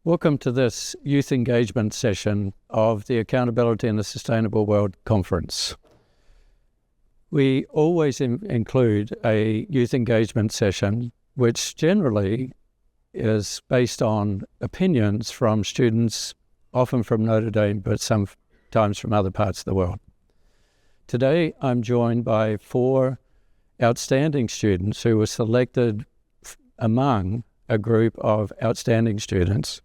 Welcome to this youth engagement session of the Accountability in the Sustainable World Conference. We always include a youth engagement session, which generally is based on opinions from students, often from Notre Dame, but sometimes from other parts of the world. Today, I'm joined by 4 outstanding students who were selected among a group of outstanding students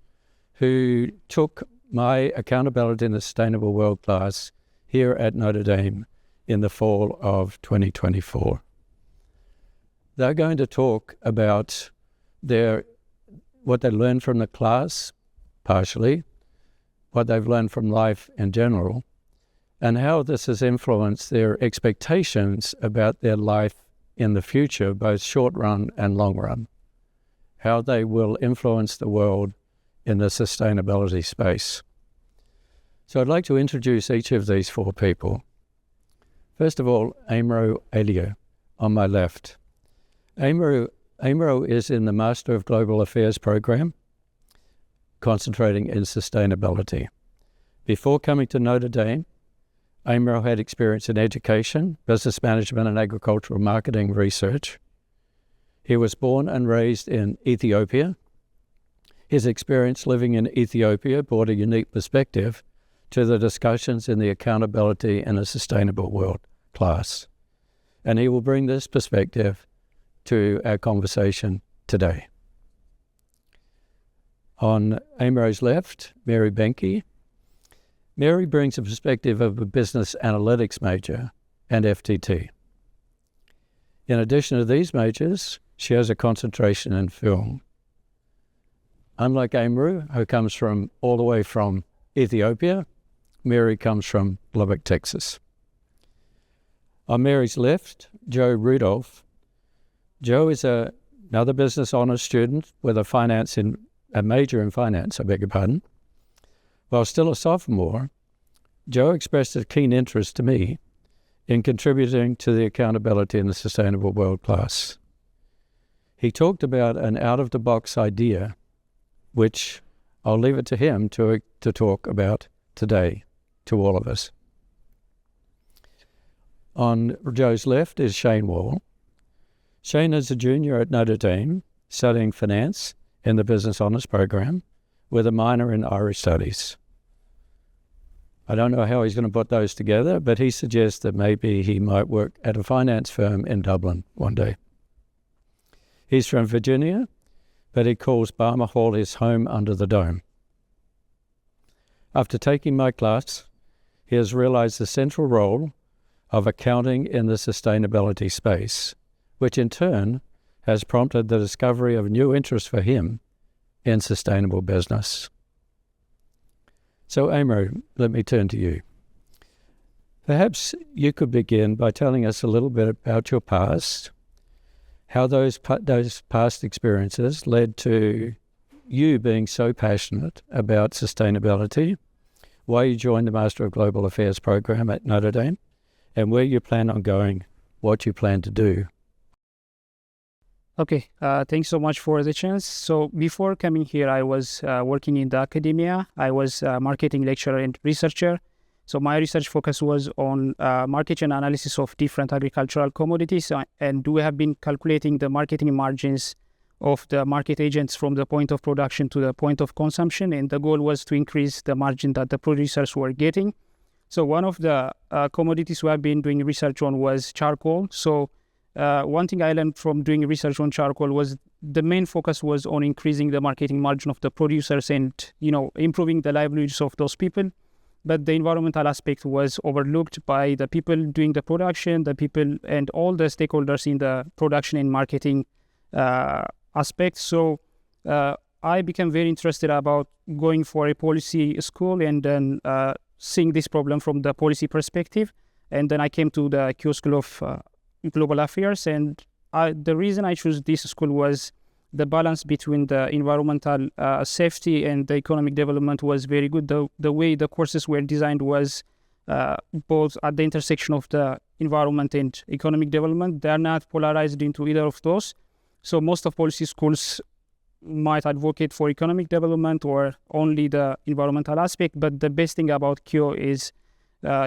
who took my Accountability in the Sustainable World class here at Notre Dame in the fall of 2024. They're going to talk about what they learned from the class, partially, what they've learned from life in general, and how this has influenced their expectations about their life in the future, both short run and long run, how they will influence the world in the sustainability space. So I'd like to introduce each of these 4 people. First of all, Aemro Ayalew on my left. Aemro is in the Master of Global Affairs program, concentrating in sustainability. Before coming to Notre Dame, Aemro had experience in education, business management, and agricultural marketing research. He was born and raised in Ethiopia. His experience living in Ethiopia brought a unique perspective to the discussions in the Accountability in a Sustainable World class. And he will bring this perspective to our conversation today. On Aemro's left, Mary Behnke. Mary brings a perspective of a business analytics major and FTT. In addition to these majors, she has a concentration in film. Unlike Aemro, who comes from all the way from Ethiopia, Mary comes from Lubbock, Texas. On Mary's left, Rudolph. Joe is another business honors student with a major in finance, While still a sophomore, Joe expressed a keen interest to me in contributing to the Accountability in the Sustainable World class. He talked about an out-of-the-box idea, which I'll leave it to him to talk about today to all of us. On Joe's left is Shane Wall. Shane is a junior at Notre Dame, studying finance in the Business Honours program with a minor in Irish Studies. I don't know how he's going to put those together, but he suggests that maybe he might work at a finance firm in Dublin one day. He's from Virginia, but he calls Barmer Hall his home under the dome. After taking my class, he has realized the central role of accounting in the sustainability space, which in turn has prompted the discovery of new interests for him in sustainable business. So Aemro, let me turn to you. Perhaps you could begin by telling us a little bit about your past, how those past experiences led to you being so passionate about sustainability, why you joined the Master of Global Affairs program at Notre Dame, and where you plan on going, what you plan to do. Okay, thanks so much for the chance. So before coming here, I was working in the academia. I was a marketing lecturer and researcher. So my research focus was on market and analysis of different agricultural commodities, and we have been calculating the marketing margins of the market agents from the point of production to the point of consumption, and the goal was to increase the margin that the producers were getting. So one of the commodities we have been doing research on was charcoal. So one thing I learned from doing research on charcoal was the main focus was on increasing the marketing margin of the producers and, improving the livelihoods of those people. But the environmental aspect was overlooked by the people doing the production, the people and all the stakeholders in the production and marketing aspect. So I became very interested about going for a policy school and then seeing this problem from the policy perspective. And then I came to the Q School of Global Affairs. And the reason I chose this school was the balance between the environmental safety and the economic development was very good. The way the courses were designed was both at the intersection of the environment and economic development. They are not polarized into either of those. So most of policy schools might advocate for economic development or only the environmental aspect, but the best thing about KIO is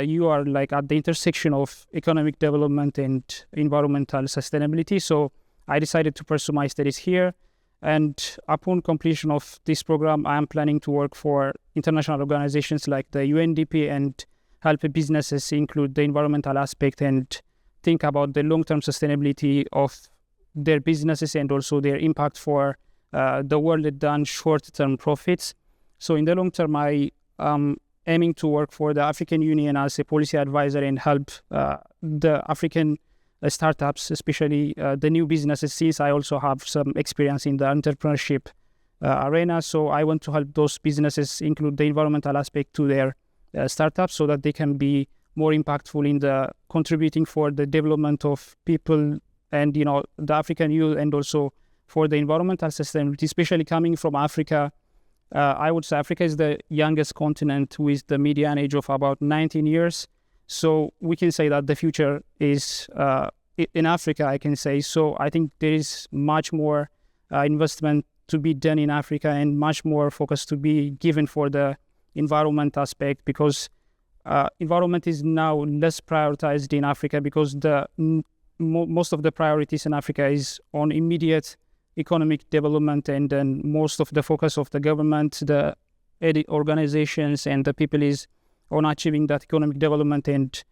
you are like at the intersection of economic development and environmental sustainability. So I decided to pursue my studies here. And upon completion of this program, I am planning to work for international organizations like the UNDP and help businesses include the environmental aspect and think about the long-term sustainability of their businesses and also their impact for the world than short-term profits. So in the long term, I am aiming to work for the African Union as a policy advisor and help the African startups, especially the new businesses, since I also have some experience in the entrepreneurship arena. So I want to help those businesses include the environmental aspect to their startups so that they can be more impactful in the contributing for the development of people and, the African youth, and also for the environmental sustainability, especially coming from Africa. I would say Africa is the youngest continent with the median age of about 19 years. So we can say that the future is in Africa, I can say. So I think there is much more investment to be done in Africa and much more focus to be given for the environment aspect, because environment is now less prioritized in Africa because most of the priorities in Africa is on immediate economic development, and then most of the focus of the government, the organizations, and the people is on achieving that economic development, and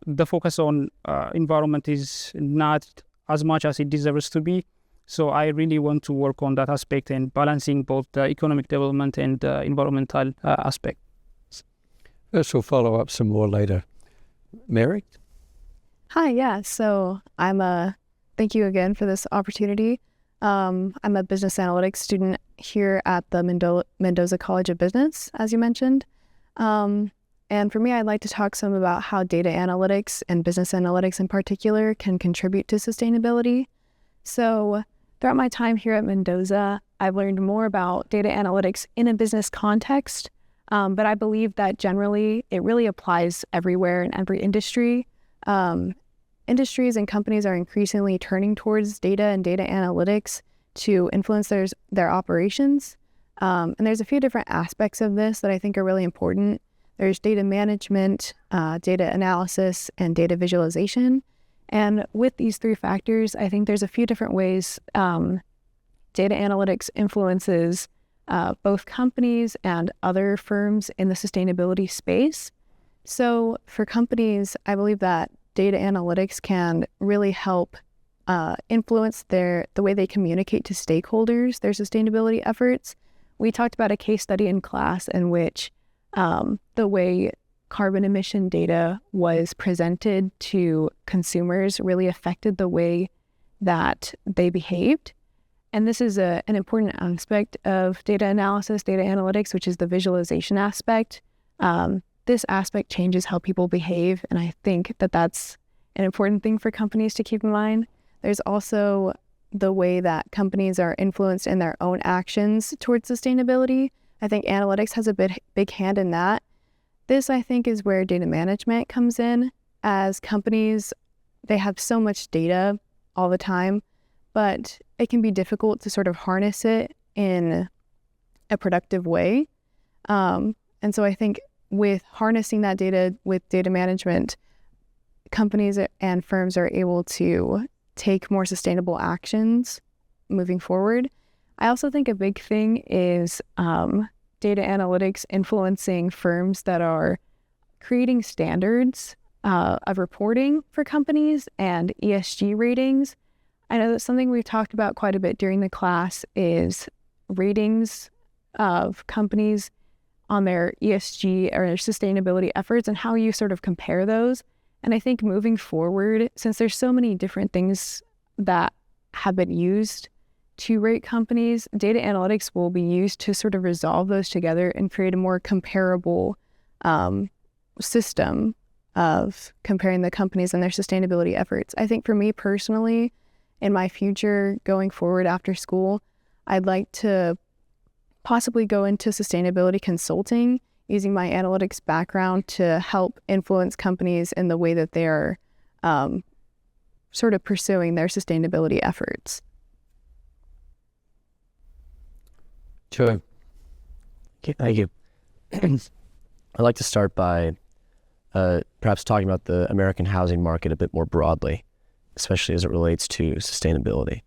the focus on environment is not as much as it deserves to be. So I really want to work on that aspect and balancing both the economic development and the environmental aspect. This will follow up some more later. Mary? Hi, yeah. So thank you again for this opportunity. I'm a business analytics student here at the Mendoza College of Business, as you mentioned. And for me, I'd like to talk some about how data analytics and business analytics in particular can contribute to sustainability. So throughout my time here at Mendoza, I've learned more about data analytics in a business context, but I believe that generally it really applies everywhere in every industry. Industries and companies are increasingly turning towards data and data analytics to influence their operations. And there's a few different aspects of this that I think are really important. There's data management, data analysis, and data visualization. And with these three factors, I think there's a few different ways data analytics influences both companies and other firms in the sustainability space. So for companies, I believe that data analytics can really help influence the way they communicate to stakeholders, their sustainability efforts. We talked about a case study in class in which the way carbon emission data was presented to consumers really affected the way that they behaved. And this is an important aspect of data analysis, data analytics, which is the visualization aspect. This aspect changes how people behave, and I think that that's an important thing for companies to keep in mind. There's also the way that companies are influenced in their own actions towards sustainability. I think analytics has a big hand in that. This, I think, is where data management comes in. As companies, they have so much data all the time, but it can be difficult to sort of harness it in a productive way. And so I think with harnessing that data with data management, companies and firms are able to take more sustainable actions moving forward. I also think a big thing is data analytics influencing firms that are creating standards of reporting for companies and ESG ratings. I know that something we've talked about quite a bit during the class is ratings of companies on their ESG or their sustainability efforts and how you sort of compare those. And I think moving forward, since there's so many different things that have been used to rate companies, data analytics will be used to sort of resolve those together and create a more comparable system of comparing the companies and their sustainability efforts. I think for me personally, in my future going forward after school, I'd like to possibly go into sustainability consulting, using my analytics background to help influence companies in the way that they are sort of pursuing their sustainability efforts. Sure. Okay, thank you. I'd like to start by perhaps talking about the American housing market a bit more broadly, especially as it relates to sustainability.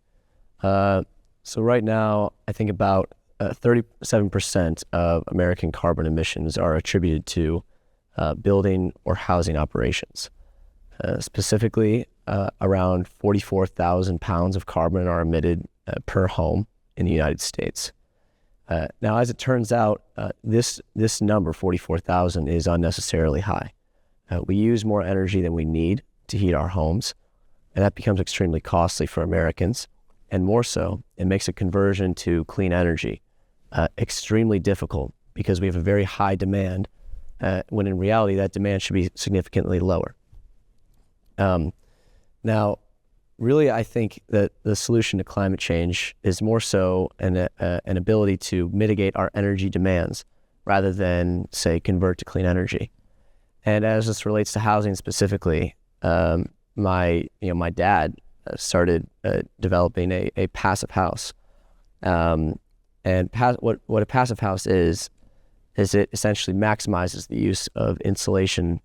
So right now, I think about 37% of American carbon emissions are attributed to building or housing operations. Specifically, around 44,000 pounds of carbon are emitted per home in the United States. Now, as it turns out, this number, 44,000, is unnecessarily high. We use more energy than we need to heat our homes, and that becomes extremely costly for Americans. And more so, it makes a conversion to clean energy extremely difficult because we have a very high demand, when in reality that demand should be significantly lower. Now, really, I think that the solution to climate change is more so an ability to mitigate our energy demands rather than, say, convert to clean energy. And as this relates to housing specifically, my dad started developing a passive house. And what a passive house is it essentially maximizes the use of insulation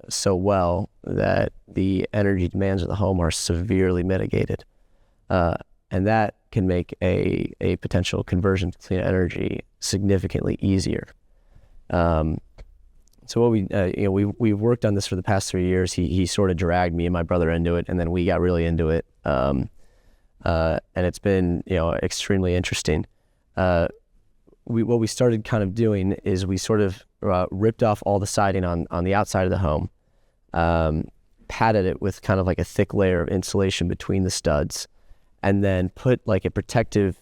so well that the energy demands of the home are severely mitigated. And that can make a potential conversion to clean energy significantly easier. So what we've worked on this for the past 3 years. He sort of dragged me and my brother into it, and then we got really into it. And it's been extremely interesting. What we started kind of doing is we sort of ripped off all the siding on the outside of the home, padded it with kind of like a thick layer of insulation between the studs, and then put like a protective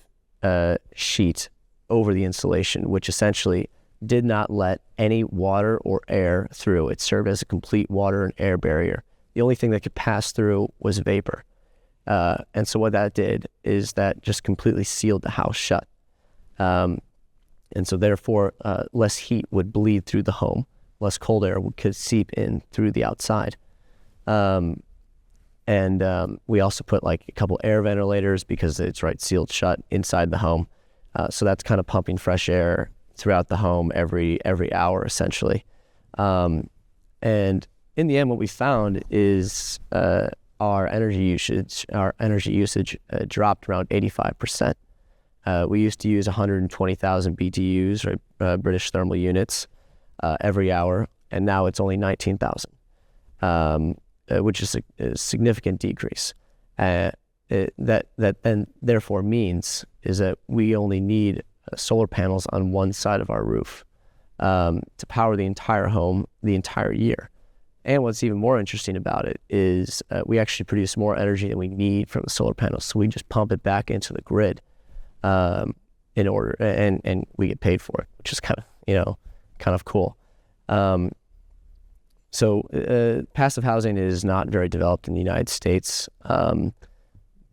sheet over the insulation, which essentially did not let any water or air through. It served as a complete water and air barrier. The only thing that could pass through was vapor. And so what that did is that just completely sealed the house shut. And so therefore, less heat would bleed through the home, less cold air could seep in through the outside. And we also put like a couple air ventilators because it's sealed shut inside the home. So that's kind of pumping fresh air throughout the home every hour essentially. And in the end, what we found is our energy usage dropped around 85%. We used to use 120,000 BTUs, British thermal units, every hour, and now it's only 19,000, which is a significant decrease. That then therefore means is that we only need solar panels on one side of our roof to power the entire home the entire year. And what's even more interesting about it is we actually produce more energy than we need from the solar panels, so we just pump it back into the grid in order, and we get paid for it, which is kind of cool. So passive housing is not very developed in the United States,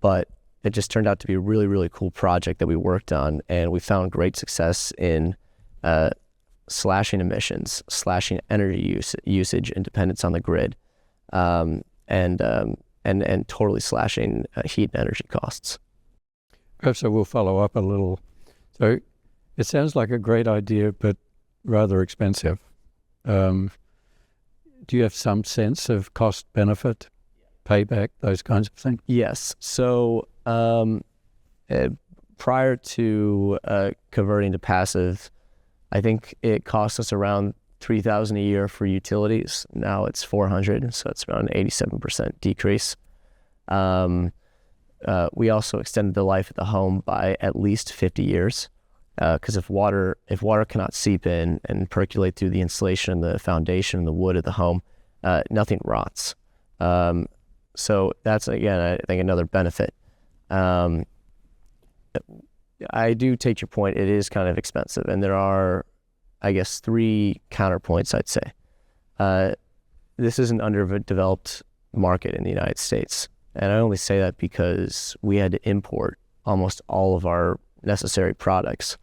but it just turned out to be a really, really cool project that we worked on, and we found great success in slashing emissions, slashing energy usage and dependence on the grid, and totally slashing heat and energy costs. Perhaps I will follow up a little. So it sounds like a great idea, but rather expensive. Do you have some sense of cost benefit, payback, those kinds of things? Yes. So prior to converting to passive, I think it cost us around $3,000 a year for utilities. Now it's $400, so it's around an 87% decrease. We also extended the life of the home by at least 50 years, because if water cannot seep in and percolate through the insulation and the foundation and the wood of the home, nothing rots. So that's, again, I think another benefit. I do take your point. It is kind of expensive, and there are, I guess, 3 counterpoints, I'd say. This is an underdeveloped market in the United States, and I only say that because we had to import almost all of our necessary products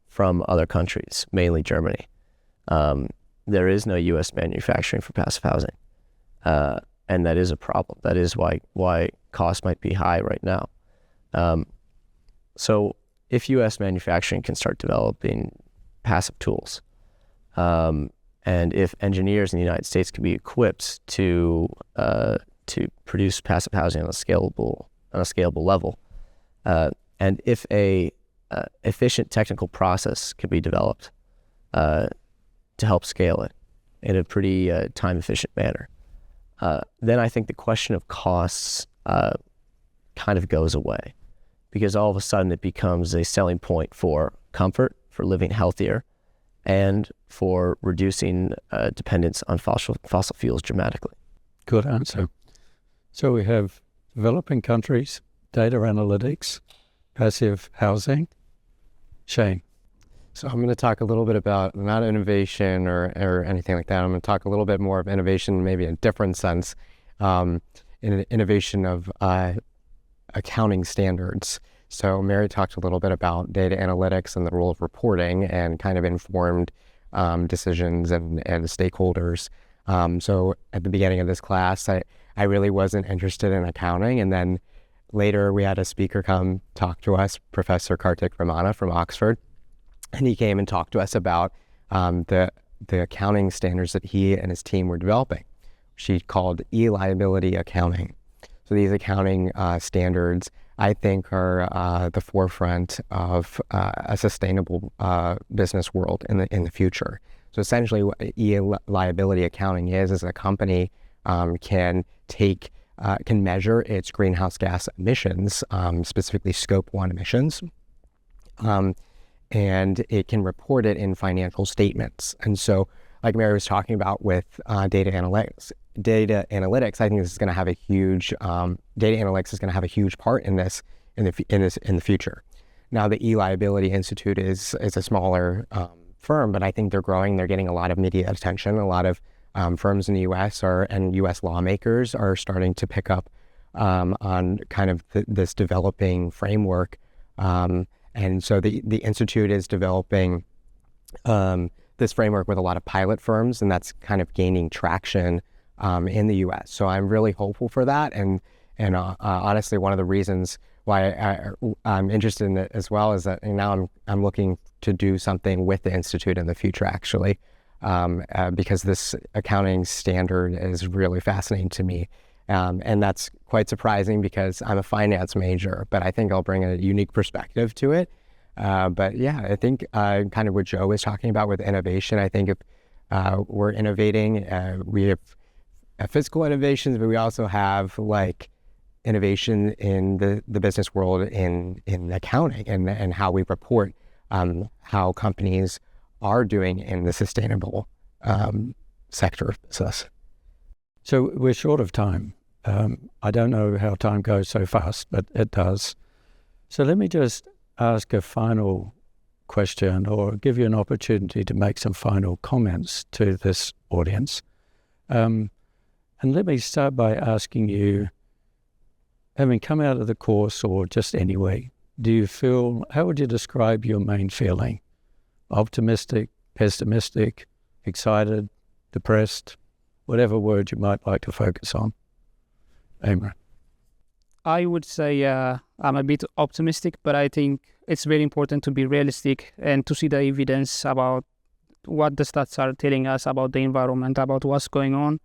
from other countries, mainly Germany. There is no U.S. manufacturing for passive housing, and that is a problem. That is why costs might be high right now. So if U.S. manufacturing can start developing passive tools, and if engineers in the United States can be equipped to produce passive housing on a scalable level, and if a efficient technical process can be developed to help scale it in a pretty time efficient manner, then I think the question of costs kind of goes away, because all of a sudden it becomes a selling point for comfort, for living healthier, and for reducing dependence on fossil fuels dramatically. Good answer. So we have developing countries, data analytics, passive housing. Shane. So I'm going to talk a little bit about not innovation or anything like that. I'm going to talk a little bit more of innovation, maybe in a different sense, in an innovation of accounting standards. So Mary talked a little bit about data analytics and the role of reporting and kind of informed decisions and stakeholders. So at the beginning of this class, I really wasn't interested in accounting. And then later we had a speaker come talk to us, Professor Kartik Ramana from Oxford. And he came and talked to us about the accounting standards that he and his team were developing, which he called e-liability accounting. So these accounting standards, I think, are the forefront of a sustainable business world in the future. So essentially, what e-liability accounting is a company can measure its greenhouse gas emissions, specifically Scope 1 emissions, and it can report it in financial statements. And so, like Mary was talking about with data analytics, I think this is going to have a huge data analytics is going to have a huge part in this in the future. Now, the E-Liability Institute is a smaller firm, but I think they're growing. They're getting a lot of media attention. A lot of firms in the U.S. and U.S. lawmakers are starting to pick up on kind of this developing framework. And so the Institute is developing this framework with a lot of pilot firms, and that's kind of gaining traction in the U.S. So I'm really hopeful for that. And honestly, one of the reasons why I'm interested in it as well is that now I'm looking to do something with the Institute in the future, actually, because this accounting standard is really fascinating to me. And that's quite surprising because I'm a finance major, but I think I'll bring a unique perspective to it. But yeah, I think kind of what Joe was talking about with innovation, I think if we're innovating, we have physical innovations, but we also have like innovation in the business world in accounting and how we report how companies are doing in the sustainable sector of business. So we're short of time. I don't know how time goes so fast, but it does. So let me just ask a final question or give you an opportunity to make some final comments to this audience. And let me start by asking you, having come out of the course or just anyway, how would you describe your main feeling? Optimistic, pessimistic, excited, depressed? Whatever word you might like to focus on. Aemro. I would say I'm a bit optimistic, but I think it's very important to be realistic and to see the evidence about what the stats are telling us about the environment, about what's going on.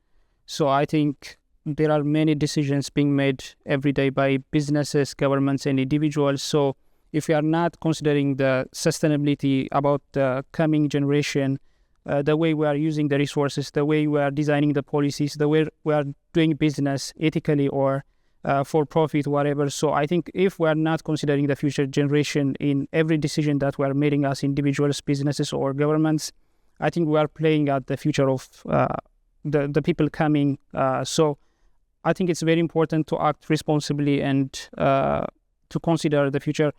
So I think there are many decisions being made every day by businesses, governments, and individuals. So if we are not considering the sustainability about the coming generation, the way we are using the resources, the way we are designing the policies, the way we are doing business ethically or for profit, whatever. So I think if we are not considering the future generation in every decision that we are making as individuals, businesses, or governments, I think we are playing at the future of the people coming. So I think it's very important to act responsibly and to consider the future.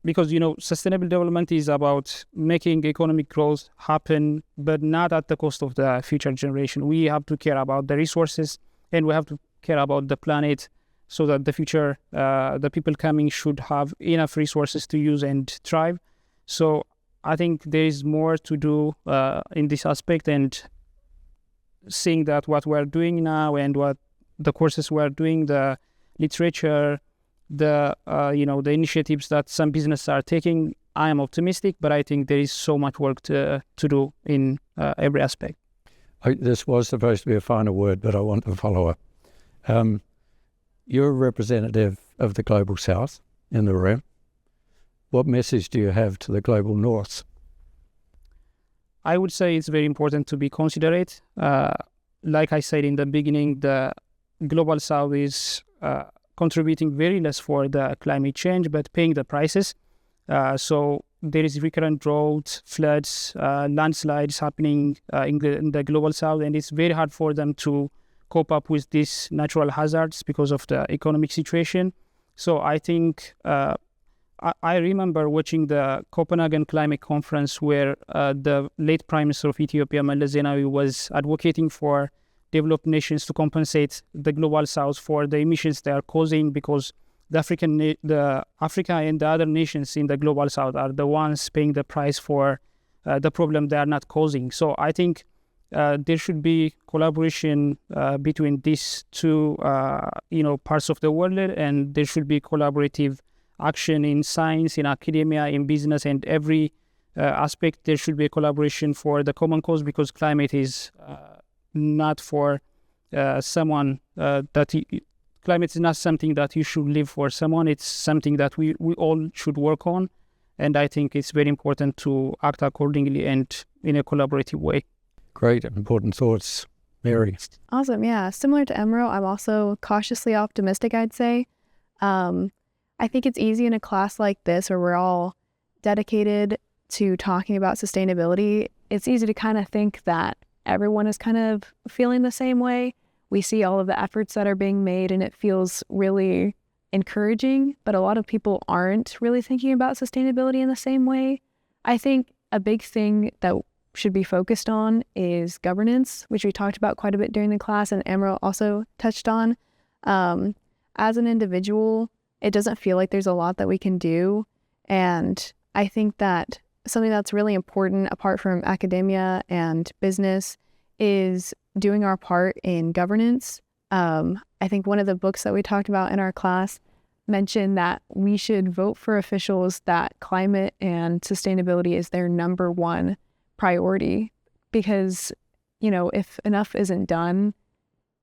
Because, sustainable development is about making economic growth happen, but not at the cost of the future generation. We have to care about the resources and we have to care about the planet so that the future, the people coming should have enough resources to use and thrive. So I think there is more to do in this aspect, and seeing that what we're doing now and what the courses we're doing, the literature, the the initiatives that some businesses are taking, I am optimistic, but I think there is so much work to do in every aspect. This was supposed to be a final word, but I want to follow up. You're a representative of the Global South in the room. What message do you have to the Global North? I would say it's very important to be considerate. Like I said in the beginning, the Global South is contributing very less for the climate change, but paying the prices. So there is recurrent drought, floods, landslides happening in the Global South, and it's very hard for them to cope up with these natural hazards because of the economic situation. So I think I remember watching the Copenhagen Climate Conference where the late Prime Minister of Ethiopia, Mendoza, was advocating for developed nations to compensate the Global South for the emissions they are causing, because the Africa and the other nations in the Global South are the ones paying the price for the problem they are not causing. So I think there should be collaboration between these two parts of the world, and there should be collaborative action in science, in academia, in business, and every aspect. There should be a collaboration for the common cause, because climate is not for someone climate is not something that you should live for someone. It's something that we all should work on, and I think it's very important to act accordingly and in a collaborative way. Great, important thoughts, Mary. Awesome. Yeah. Similar to Aemro, I'm also cautiously optimistic, I'd say. I think it's easy in a class like this where we're all dedicated to talking about sustainability. It's easy to kind of think that everyone is kind of feeling the same way. We see all of the efforts that are being made and it feels really encouraging, but a lot of people aren't really thinking about sustainability in the same way. I think a big thing that should be focused on is governance, which we talked about quite a bit during the class, and Aemro also touched on. As an individual, it doesn't feel like there's a lot that we can do, and I think that something that's really important apart from academia and business is doing our part in governance. I think one of the books that we talked about in our class mentioned that we should vote for officials that climate and sustainability is their number one priority, because, if enough isn't done,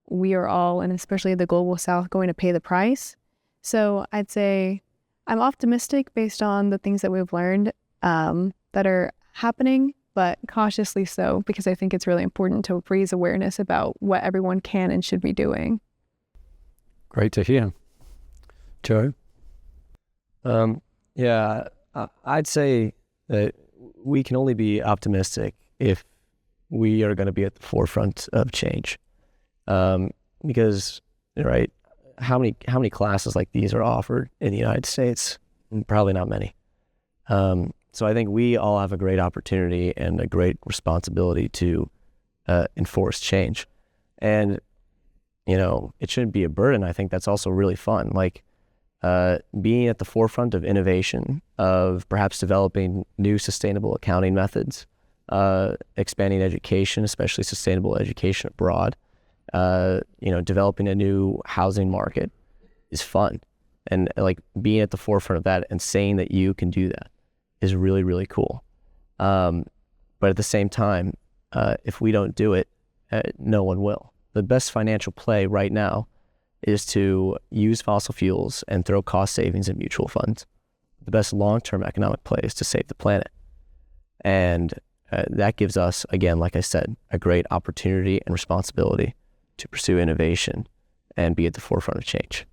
we are all, and especially the Global South, going to pay the price. So I'd say I'm optimistic based on the things that we've learned that are happening, but cautiously so, because I think it's really important to raise awareness about what everyone can and should be doing. Great to hear. Joe? I'd say that we can only be optimistic if we are going to be at the forefront of change. Because, right, how many classes like these are offered in the United States? Probably not many. So I think we all have a great opportunity and a great responsibility to enforce change. And, it shouldn't be a burden. I think that's also really fun. Like, being at the forefront of innovation, of perhaps developing new sustainable accounting methods, expanding education, especially sustainable education abroad, developing a new housing market is fun. And like being at the forefront of that and saying that you can do that is really, really cool. But at the same time, if we don't do it, no one will. The best financial play right now is to use fossil fuels and throw cost savings in mutual funds. The best long-term economic play is to save the planet. And that gives us, again, like I said, a great opportunity and responsibility to pursue innovation and be at the forefront of change.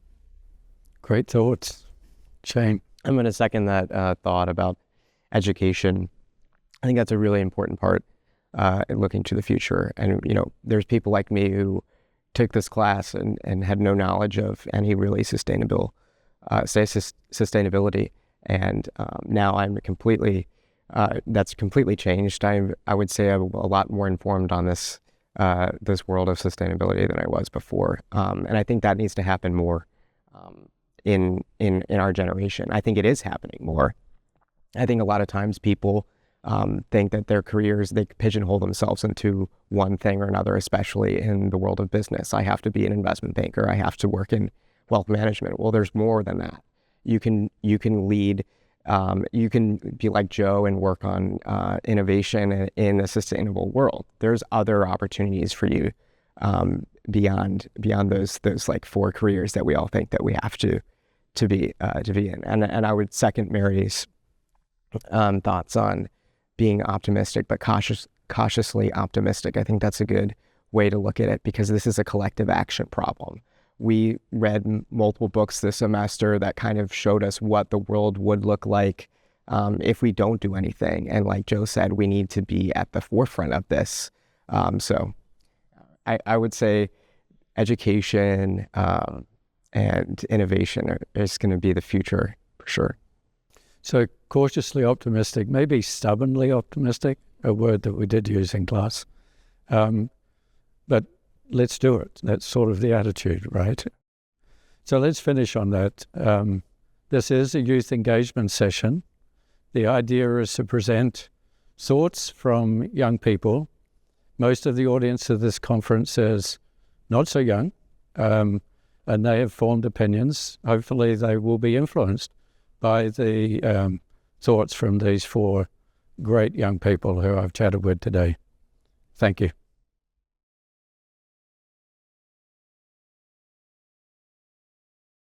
Great thoughts. Shane? I'm going to second that thought about education. I think that's a really important part in looking to the future. And, there's people like me who took this class and had no knowledge of any really sustainability. And now I'm that's completely changed. I would say I'm a lot more informed on this world of sustainability than I was before. And I think that needs to happen more in our generation. I think it is happening more. I think a lot of times people think that their careers, they pigeonhole themselves into one thing or another, especially in the world of business. I have to be an investment banker. I have to work in wealth management. Well, there's more than that. You can lead. You can be like Joe and work on innovation in a sustainable world. There's other opportunities for you beyond those like 4 careers that we all think that we have to be in. And I would second Mary's thoughts on being optimistic, but cautiously optimistic. I think that's a good way to look at it, because this is a collective action problem. We read multiple books this semester that kind of showed us what the world would look like if we don't do anything. And like Joe said, we need to be at the forefront of this. So I would say education and innovation is going to be the future for sure. So cautiously optimistic, maybe stubbornly optimistic, a word that we did use in class. But let's do it. That's sort of the attitude, right? So let's finish on that. This is a youth engagement session. The idea is to present thoughts from young people. Most of the audience of this conference is not so young, and they have formed opinions. Hopefully they will be influenced by the thoughts from these 4 great young people who I've chatted with today. Thank you.